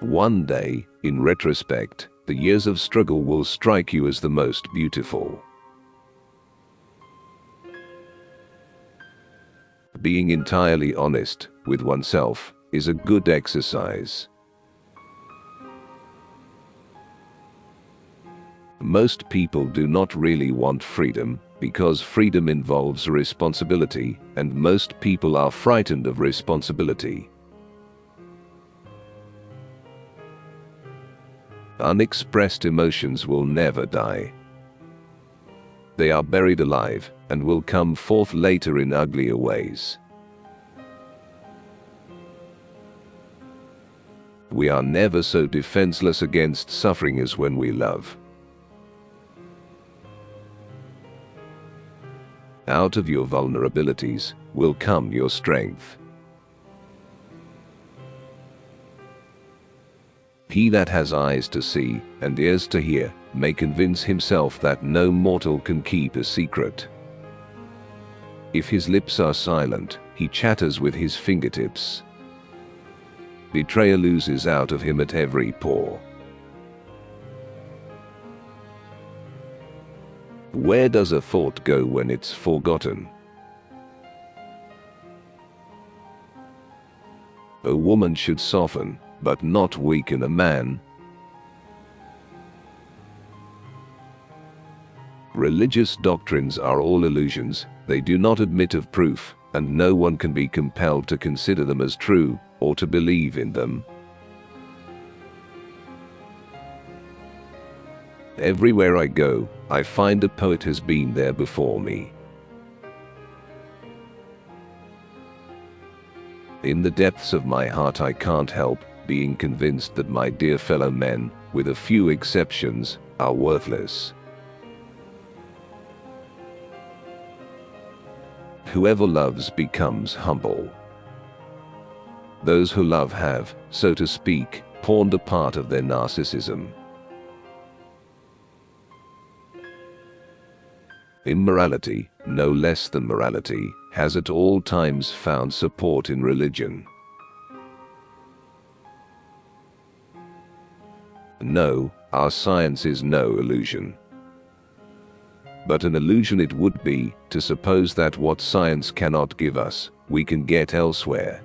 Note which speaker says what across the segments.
Speaker 1: One day, in retrospect, the years of struggle will strike you as the most beautiful. Being entirely honest with oneself is a good exercise. Most people do not really want freedom, because freedom involves responsibility, and most people are frightened of responsibility. Unexpressed emotions will never die. They are buried alive, and will come forth later in uglier ways. We are never so defenseless against suffering as when we love. Out of your vulnerabilities will come your strength. He that has eyes to see and ears to hear may convince himself that no mortal can keep a secret. If his lips are silent, he chatters with his fingertips. Betrayal oozes out of him at every pore. Where does a thought go when it's forgotten? A woman should soften, but not weaken a man. Religious doctrines are all illusions. They do not admit of proof, and no one can be compelled to consider them as true, or to believe in them. Everywhere I go, I find a poet has been there before me. In the depths of my heart I can't help being convinced that my dear fellow men, with a few exceptions, are worthless. Whoever loves becomes humble. Those who love have, so to speak, pawned a part of their narcissism. Immorality, no less than morality, has at all times found support in religion. No, our science is no illusion. But an illusion it would be to suppose that what science cannot give us, we can get elsewhere.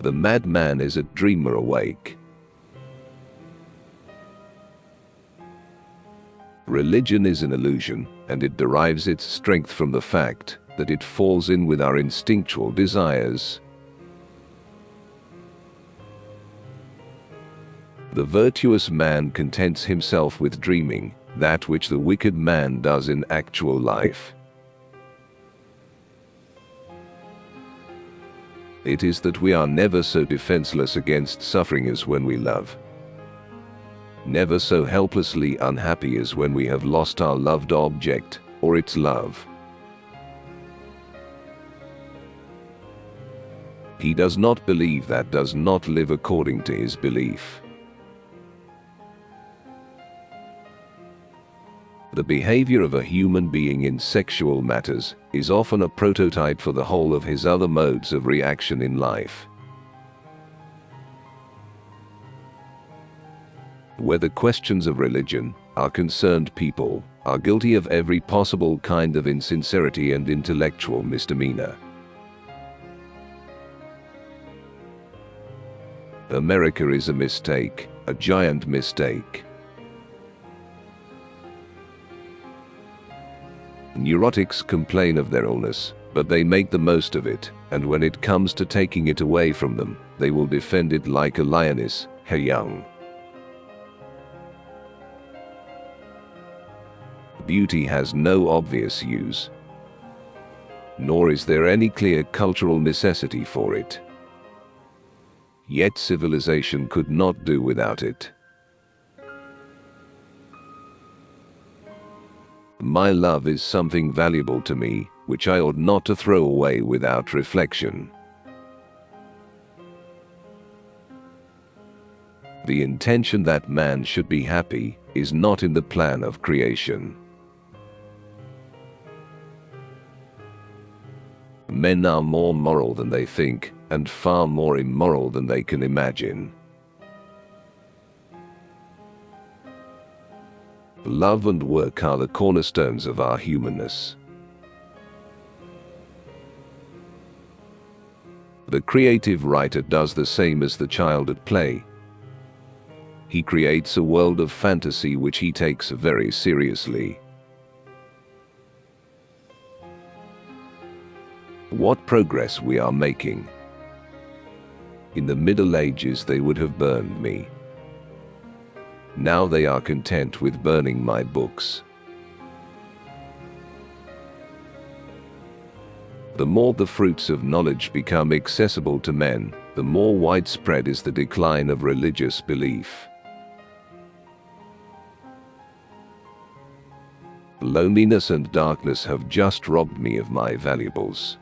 Speaker 1: The madman is a dreamer awake. Religion is an illusion, and it derives its strength from the fact that it falls in with our instinctual desires. The virtuous man contents himself with dreaming, that which the wicked man does in actual life. It is that we are never so defenseless against suffering as when we love. Never so helplessly unhappy as when we have lost our loved object, or its love. He does not believe that does not live according to his belief. The behavior of a human being in sexual matters is often a prototype for the whole of his other modes of reaction in life. Where the questions of religion are concerned, people are guilty of every possible kind of insincerity and intellectual misdemeanor. America is a mistake, a giant mistake. Neurotics complain of their illness, but they make the most of it, and when it comes to taking it away from them, they will defend it like a lioness, her young. Beauty has no obvious use, nor is there any clear cultural necessity for it. Yet civilization could not do without it. My love is something valuable to me, which I ought not to throw away without reflection. The intention that man should be happy is not in the plan of creation. Men are more moral than they think, and far more immoral than they can imagine. Love and work are the cornerstones of our humanness. The creative writer does the same as the child at play. He creates a world of fantasy which he takes very seriously. What progress we are making. In the Middle Ages they would have burned me. Now they are content with burning my books. The more the fruits of knowledge become accessible to men, the more widespread is the decline of religious belief. Loneliness and darkness have just robbed me of my valuables.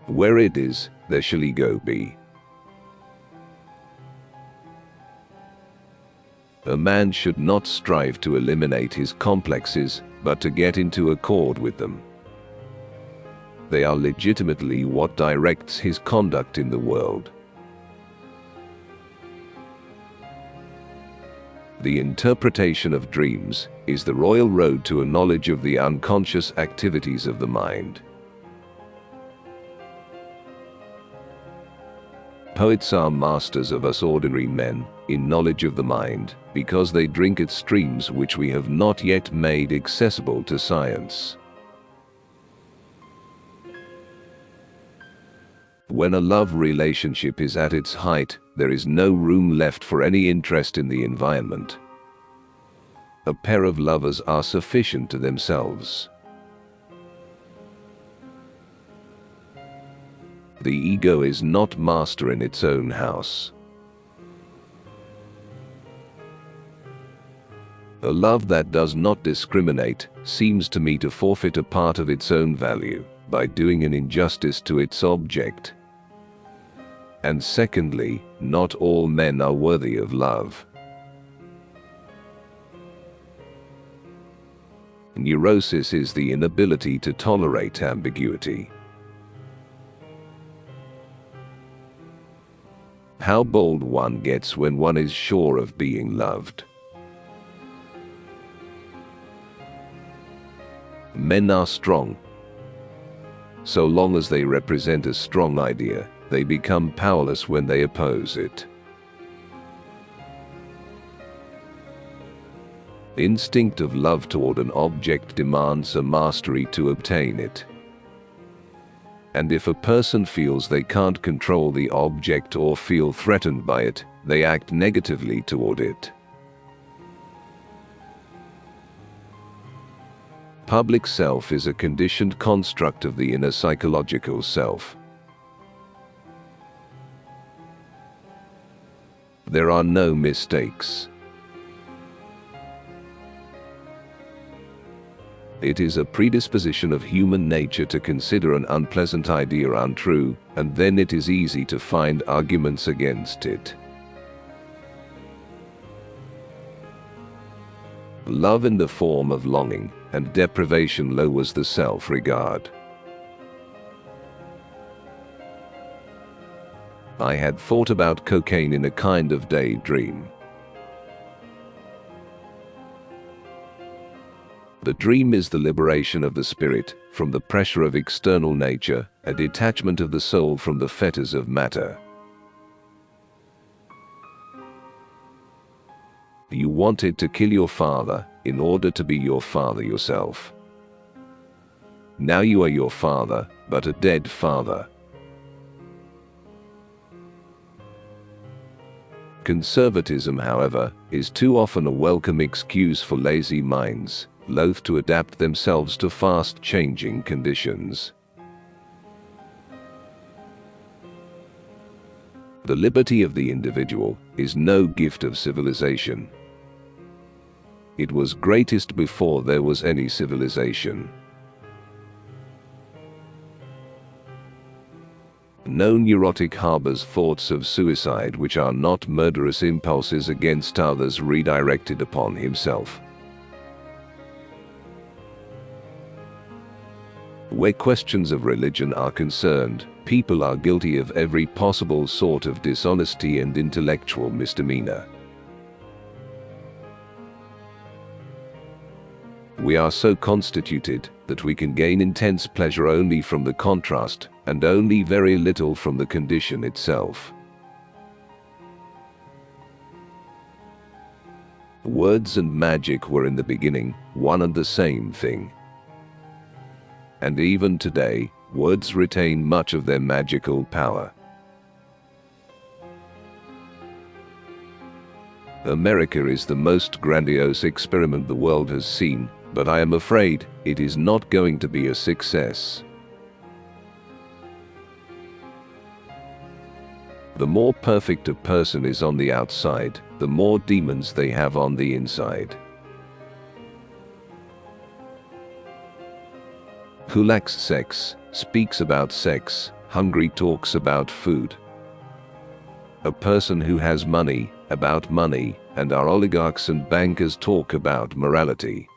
Speaker 1: Where it is, there shall ego be. A man should not strive to eliminate his complexes, but to get into accord with them. They are legitimately what directs his conduct in the world. The interpretation of dreams is the royal road to a knowledge of the unconscious activities of the mind. Poets are masters of us ordinary men in knowledge of the mind, because they drink at streams which we have not yet made accessible to science. When a love relationship is at its height, there is no room left for any interest in the environment. A pair of lovers are sufficient to themselves. The ego is not master in its own house. A love that does not discriminate seems to me to forfeit a part of its own value by doing an injustice to its object. And secondly, not all men are worthy of love. Neurosis is the inability to tolerate ambiguity. How bold one gets when one is sure of being loved. Men are strong. So long as they represent a strong idea, they become powerless when they oppose it. Instinct of love toward an object demands a mastery to obtain it. And if a person feels they can't control the object or feel threatened by it, they act negatively toward it. Public self is a conditioned construct of the inner psychological self. There are no mistakes. It is a predisposition of human nature to consider an unpleasant idea untrue, and then it is easy to find arguments against it. Love in the form of longing and deprivation lowers the self-regard. I had thought about cocaine in a kind of daydream. The dream is the liberation of the spirit from the pressure of external nature, a detachment of the soul from the fetters of matter. You wanted to kill your father in order to be your father yourself. Now you are your father, but a dead father. Conservatism, however, is too often a welcome excuse for lazy minds, loath to adapt themselves to fast-changing conditions. The liberty of the individual is no gift of civilization. It was greatest before there was any civilization. No neurotic harbors thoughts of suicide which are not murderous impulses against others redirected upon himself. Where questions of religion are concerned, people are guilty of every possible sort of dishonesty and intellectual misdemeanor. We are so constituted that we can gain intense pleasure only from the contrast, and only very little from the condition itself. Words and magic were in the beginning one and the same thing. And even today, words retain much of their magical power. America is the most grandiose experiment the world has seen, but I am afraid it is not going to be a success. The more perfect a person is on the outside, the more demons they have on the inside. Who lacks sex, speaks about sex, hungry talks about food. A person who has money, about money, and our oligarchs and bankers talk about morality.